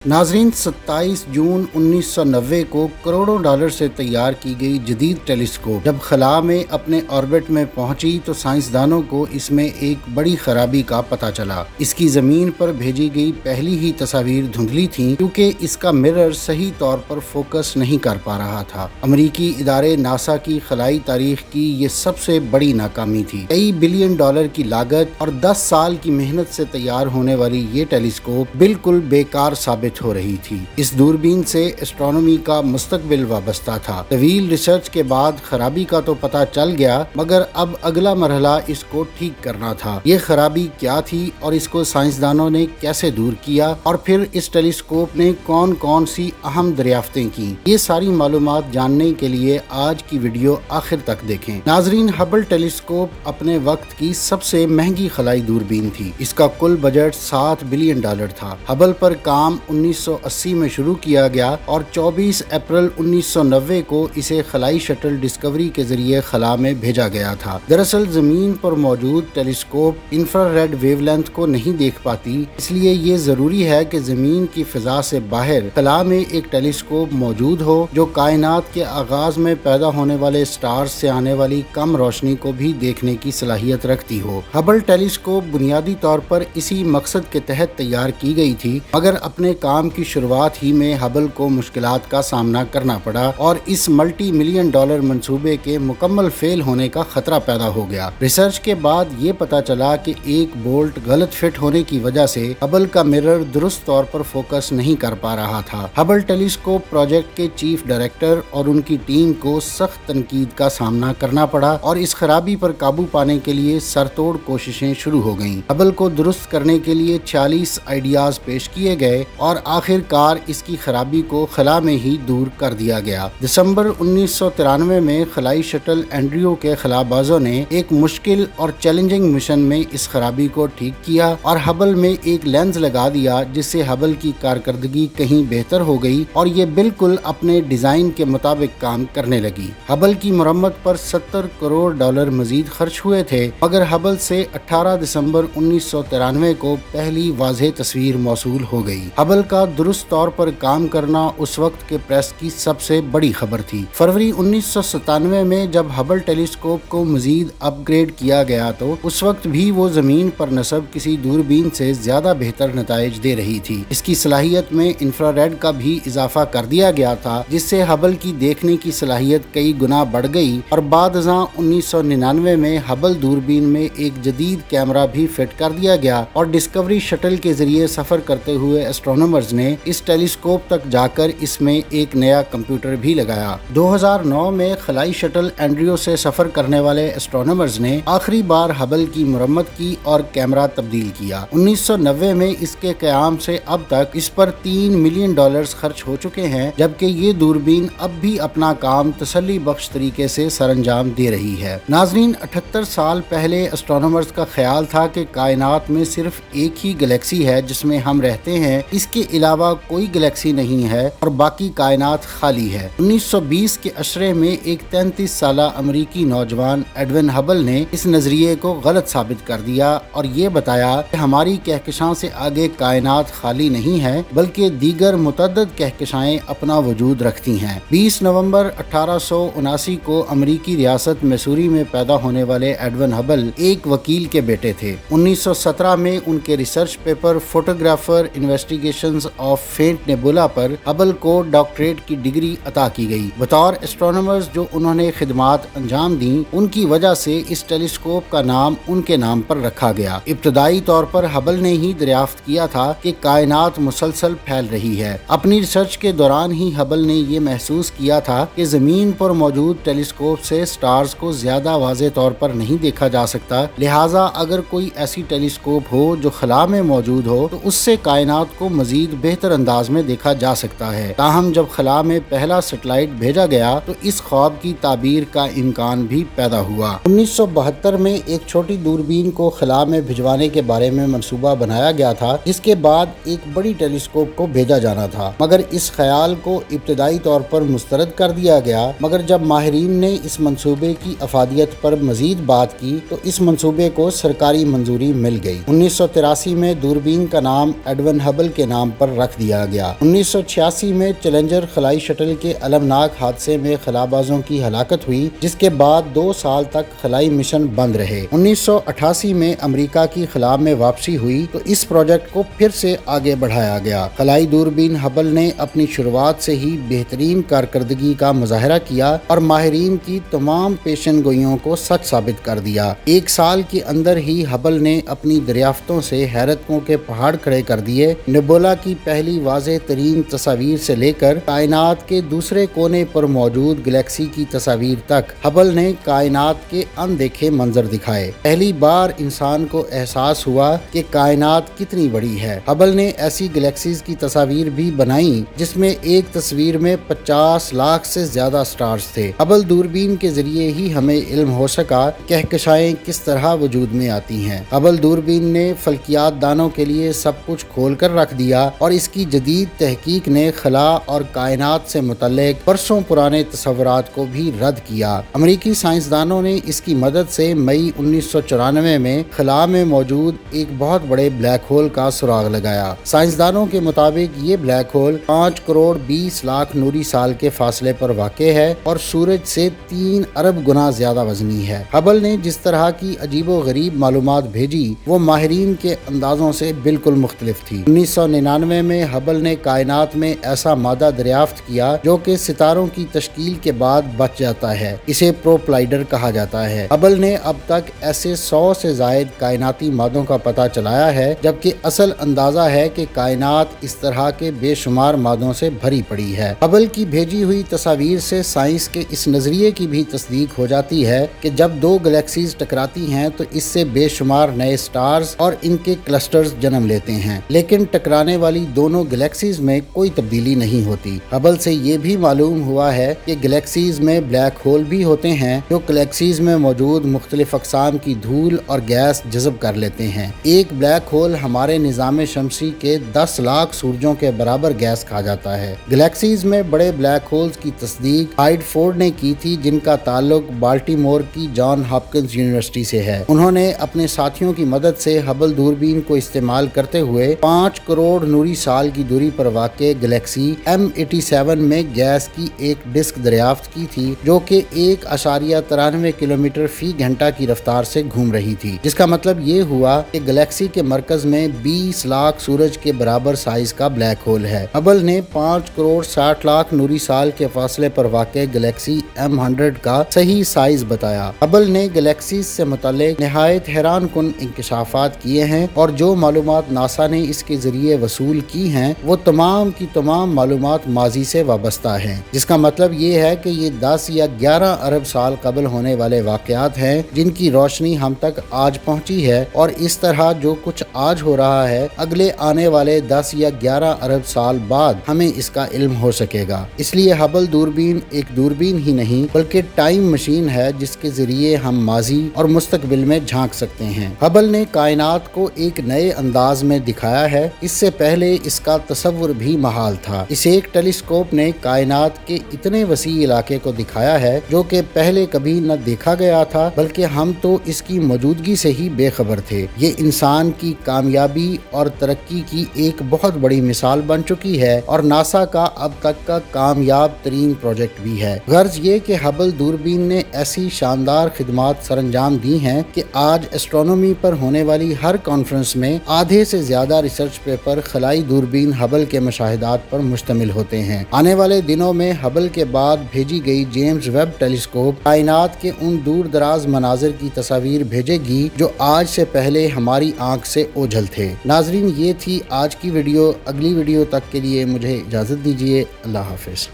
नाजरीन 27 जून 1990 को करोड़ों डॉलर से तैयार की गई जदीद टेलीस्कोप जब खला में अपने ऑर्बिट में पहुंची तो साइंसदानों को इसमें एक बड़ी खराबी का पता चला। इसकी जमीन पर भेजी गई पहली ही तस्वीर धुंधली थी क्योंकि इसका मिरर सही तौर पर फोकस नहीं कर पा रहा था। अमरीकी इदारे नासा की खलाई तारीख की ये सबसे बड़ी नाकामी थी। कई बिलियन डॉलर की लागत और 10 साल की मेहनत से तैयार होने वाली ये टेलीस्कोप बिल्कुल बेकार साबित हो रही थी। इस दूरबीन से एस्ट्रोनॉमी का मुस्तकबिल वाबस्ता था। तवील रिसर्च के बाद खराबी का तो पता चल गया, मगर अब अगला मरहला इसको ठीक करना था। ये खराबी क्या थी और इसको साइंसदानों ने कैसे दूर किया और फिर इस टेलीस्कोप ने कौन कौन सी अहम दरियाफ्तें की, ये सारी मालूमात जानने के लिए आज की वीडियो आखिर तक देखें। नाजरीन, हबल टेलीस्कोप अपने वक्त की सबसे महंगी खलाई दूरबीन थी। इसका कुल बजट 7 बिलियन डॉलर था। हबल पर काम 1980 में शुरू किया गया और 24 अप्रैल 1990 को इसे खलाई शटल डिस्कवरी के जरिए खला में भेजा गया था। दरअसल जमीन पर मौजूद टेलीस्कोप इंफ्रारेड वेवलेंथ को नहीं देख पाती, इसलिए ये जरूरी है कि जमीन की फिजा से बाहर खला में एक टेलीस्कोप मौजूद हो जो कायनात के आगाज में पैदा होने वाले स्टार्स से आने वाली कम रोशनी को भी देखने की सलाहियत रखती हो। हबल टेलीस्कोप बुनियादी तौर पर इसी मकसद के तहत तैयार की गई थी, मगर अपने काम की शुरुआत ही में हबल को मुश्किलात का सामना करना पड़ा और इस मल्टी मिलियन डॉलर मंसूबे के मुकम्मल फेल होने का खतरा पैदा हो गया। रिसर्च के बाद ये पता चला कि एक बोल्ट गलत फिट होने की वजह से हबल का मिरर दुरुस्त तौर पर फोकस नहीं कर पा रहा था। हबल टेलीस्कोप प्रोजेक्ट के चीफ डायरेक्टर और उनकी टीम को सख्त तनकीद का सामना करना पड़ा और इस खराबी पर काबू पाने के लिए सरतोड़ कोशिशें शुरू हो गईं। हबल को दुरुस्त करने के लिए 40 आइडियाज पेश किए गए और आखिरकार इसकी खराबी को खला में ही दूर कर दिया गया। दिसंबर 1993 में खलाई शटल एंड्रियो के खलाबाजों ने एक मुश्किल और चैलेंजिंग मिशन में इस खराबी को ठीक किया और हबल में एक लेंस लगा दिया, जिससे हबल की कारकर्दगी कहीं बेहतर हो गई और ये बिल्कुल अपने डिजाइन के मुताबिक काम करने लगी। हबल की मरम्मत पर 70 करोड़ डॉलर मजीद खर्च हुए थे, मगर हबल से 18 दिसंबर 1993 को पहली वाज़ेह तस्वीर मौसूल हो गई। हबल का दुरुस्त तौर पर काम करना उस वक्त के प्रेस की सबसे बड़ी खबर थी। फरवरी 1997 में जब हबल टेलीस्कोप को मजीद अपग्रेड किया गया तो उस वक्त भी वो जमीन पर नस्ब किसी दूरबीन से ज्यादा बेहतर नताइज दे रही थी। इसकी सलाहियत में इंफ्रारेड का भी इजाफा कर दिया गया था, जिससे हबल की देखने की सलाहियत कई गुना बढ़ गई और बाद-अज़ां 1999 में हबल दूरबीन में एक जदीद कैमरा भी फिट कर दिया गया और डिस्कवरी शटल के जरिए सफर करते हुए एस्ट्रोनॉमर्स ने इस टेलीस्कोप तक जाकर इसमें एक नया कंप्यूटर भी लगाया। 2009 में खलाई शटल एंड्रियो से सफर करने वाले एस्ट्रोनॉमर्स ने आखिरी बार हबल की मुरम्मत की और कैमरा तब्दील किया। 1990 में इसके क़याम से अब तक इस पर 3 मिलियन डॉलर्स खर्च हो चुके हैं, जबकि ये दूरबीन अब भी अपना काम तसल्ली बख्श तरीके से सरअंजाम दे रही है। नाजरीन, 78 साल पहले एस्ट्रोनॉमर्स का ख्याल था कि कायनात में सिर्फ एक ही गैलेक्सी है जिसमें हम रहते हैं, इसके अलावा कोई गैलेक्सी नहीं है और बाकी कायनात खाली है। 1920 के अशरे में एक 33 साला अमरीकी नौजवान एडविन हबल ने इस नजरिए को गलत साबित कर दिया और ये बताया कि हमारी कहकशां से आगे कायनात खाली नहीं है, बल्कि दीगर मुतअद्दिद कहकशाएं अपना वजूद रखती हैं। 20 नवंबर 1879 को अमरीकी रियासत मैसूरी में पैदा होने वाले एडविन हबल एक वकील के बेटे थे। 1917 में उनके research paper photographer investigations of फेंट नेबुला पर हबल को डॉक्टरेट की डिग्री अता की गई। बतौर एस्ट्रोनॉमर्स जो उन्होंने खिदमात अंजाम दी, उनकी वजह से इस टेलीस्कोप का नाम उनके नाम पर रखा गया। इब्तदाई तौर पर हबल ने ही दरियाफ्त किया था कि कायनात मुसलसल फैल रही है। अपनी रिसर्च के दौरान ही हबल ने ये महसूस किया था कि जमीन पर मौजूद टेलीस्कोप से स्टार्स को ज्यादा वाज़ेह तौर पर नहीं देखा जा सकता, लिहाजा अगर कोई ऐसी टेलीस्कोप हो जो खला में मौजूद हो तो उससे कायनात को मजीद बेहतर अंदाज में देखा जा सकता है। ताहम जब खला में पहला सैटेलाइट भेजा गया तो इस ख्वाब की ताबीर का इम्कान भी पैदा हुआ। 1972 में एक छोटी दूरबीन को खला में भिजवाने के बारे में मंसूबा बनाया गया था, जिसके बाद एक बड़ी टेलीस्कोप को भेजा जाना था, मगर इस ख्याल को इब्तदाई तौर पर मुस्तरद कर दिया गया। मगर जब माहिरीन ने इस मंसूबे की अफादियत पर मजीद बात की तो इस मंसूबे को सरकारी मंजूरी मिल गई। 1983 में दूरबीन का नाम एडविन हबल के नाम नाम पर रख दिया गया। 1986 में चैलेंजर खलाई शटल के अलमनाक हादसे में खलाबाजों की हलाकत हुई, जिसके बाद 2 साल तक खलाई मिशन बंद रहे। 1988 में अमेरिका की खला में वापसी हुई तो इस प्रोजेक्ट को फिर से आगे बढ़ाया गया। खलाई दूरबीन हबल ने अपनी शुरुआत से ही बेहतरीन कारकर्दगी का मुजाहरा किया और माहिरीन की तमाम पेशन गोइयों को सच साबित कर दिया। 1 साल के अंदर ही हबल ने अपनी दरियाफ्तों से हैरतों के पहाड़ खड़े कर दिए। नेबुला की पहली वाज़ेह तरीन तस्वीर से लेकर कायनात के दूसरे कोने पर मौजूद गैलेक्सी की तस्वीर तक हबल ने कायनात के अनदेखे मंजर दिखाए। पहली बार इंसान को एहसास हुआ कि कायनात कितनी बड़ी है। हबल ने ऐसी गैलेक्सीज की तस्वीर भी बनाई जिसमें एक तस्वीर में 50 लाख से ज्यादा स्टार्स थे। हबल दूरबीन के जरिए ही हमें इल्म हो सका कहकशाएं किस तरह वजूद में आती हैं। हबल दूरबीन ने फल्कियात दानों के लिए सब कुछ खोल कर रख दिया और इसकी जदीद तहकीक ने खला और कायनात से मुतल्लिक बरसों पुराने तस्वुरात को भी रद्द किया। अमेरिकी साइंसदानों ने इसकी मदद से मई 1994 में खला में मौजूद एक बहुत बड़े ब्लैक होल का सुराग लगाया। साइंसदानों के मुताबिक ये ब्लैक होल 5 करोड़ 20 लाख नूरी साल के फासले पर वाक़े है और सूरज से 3 अरब गुना ज्यादा वजनी है। हबल ने जिस तरह की अजीबो गरीब मालूमात भेजी वो माहिरीन के अंदाजों से बिल्कुल मुख्तलिफ थी। 1999 में हबल ने कायनात में ऐसा मादा दरियाफ्त किया जो कि सितारों की तश्कील के बाद बच जाता है। इसे प्रोप्लाइडर कहा जाता है। हबल ने अब तक ऐसे 100 से जायद कायनाती मादों का पता चलाया है, जबकि असल अंदाजा है कि कायनात इस तरह के बेशुमार मादों से भरी पड़ी है। हबल की भेजी हुई तस्वीर से साइंस के इस नजरिए की भी तस्दीक हो जाती है कि जब 2 गैलेक्सीज टकराती हैं तो इससे बेशुमार नए स्टार्स और इनके क्लस्टर्स जन्म लेते हैं, लेकिन टकराने वाली दोनों गैलेक्सीज में कोई तब्दीली नहीं होती। हबल से ये भी मालूम हुआ है कि गैलेक्सीज में ब्लैक होल भी होते हैं जो गैलेक्सीज में मौजूद मुख्तलिफ अक़साम की धूल और गैस जज़ब कर लेते हैं। एक ब्लैक होल हमारे निज़ाम शमसी के 10 लाख सूरजों के बराबर गैस खा जाता है। गैलेक्सीज में बड़े ब्लैक होल्स की तस्दीक हाइडफोर्ड ने की थी, जिनका ताल्लुक बाल्टीमोर की जॉन हॉपकिंस यूनिवर्सिटी से है। उन्होंने अपने साथियों की मदद से हबल दूरबीन को इस्तेमाल करते हुए 5 करोड़ नूरी साल की दूरी पर वाक़े गैलेक्सी M87 में गैस की एक डिस्क दरियाफ्त की थी जो कि 1.93 किलोमीटर फी घंटा की रफ्तार से घूम रही थी, जिसका मतलब ये हुआ कि गैलेक्सी के मरकज में 20 लाख सूरज के बराबर साइज का ब्लैक होल है। हबल ने 5 करोड़ 60 लाख नूरी साल के फासले पर वाक़े गैलेक्सी M100 का सही साइज बताया। हबल ने गैलेक्सी से मुताल्लिक निहायत हैरान कुन इंकशाफात किए हैं और जो मालूमात नासा ने इसके जरिए वसूल की हैं वो तमाम की तमाम मालूमात माजी से वाबस्ता हैं, जिसका मतलब ये है कि ये 10 या 11 अरब साल कबल होने वाले वाक़यात हैं जिनकी रोशनी हम तक आज पहुंची है और इस तरह जो कुछ आज हो रहा है अगले आने वाले 10 या 11 अरब साल बाद हमें इसका इल्म हो सकेगा। इसलिए हबल दूरबीन एक दूरबीन ही नहीं बल्कि टाइम मशीन है जिसके जरिए हम माजी और मुस्तकबिल में झांक सकते हैं। हबल ने कायनात को एक नए अंदाज में दिखाया है। इससे पहले इसका तसव्वुर भी महाल था। इस एक टेलीस्कोप ने कायनात के इतने वसी इलाके को दिखाया है जो कि पहले कभी न देखा गया था, बल्कि हम तो इसकी मौजूदगी से ही बेखबर थे। ये इंसान की कामयाबी और तरक्की की एक बहुत बड़ी मिसाल बन चुकी है और नासा का अब तक का कामयाब तरीन प्रोजेक्ट भी है। गर्ज ये कि हबल दूरबीन ने ऐसी शानदार खिदमात सरंजाम दी हैं कि आज एस्ट्रोनॉमी पर होने वाली हर कॉन्फ्रेंस में आधे से ज्यादा रिसर्च पेपर खलाई दूरबीन हबल के मुशाहिदात पर मुश्तमिल होते हैं। आने वाले दिनों में हबल के बाद भेजी गई जेम्स वेब टेलीस्कोप कायनात के उन दूर दराज मनाजिर की तस्वीर भेजेगी जो आज से पहले हमारी आंख से ओझल थे। नाजरीन, ये थी आज की वीडियो। अगली वीडियो तक के लिए मुझे इजाज़त दीजिए। अल्लाह हाफिज़।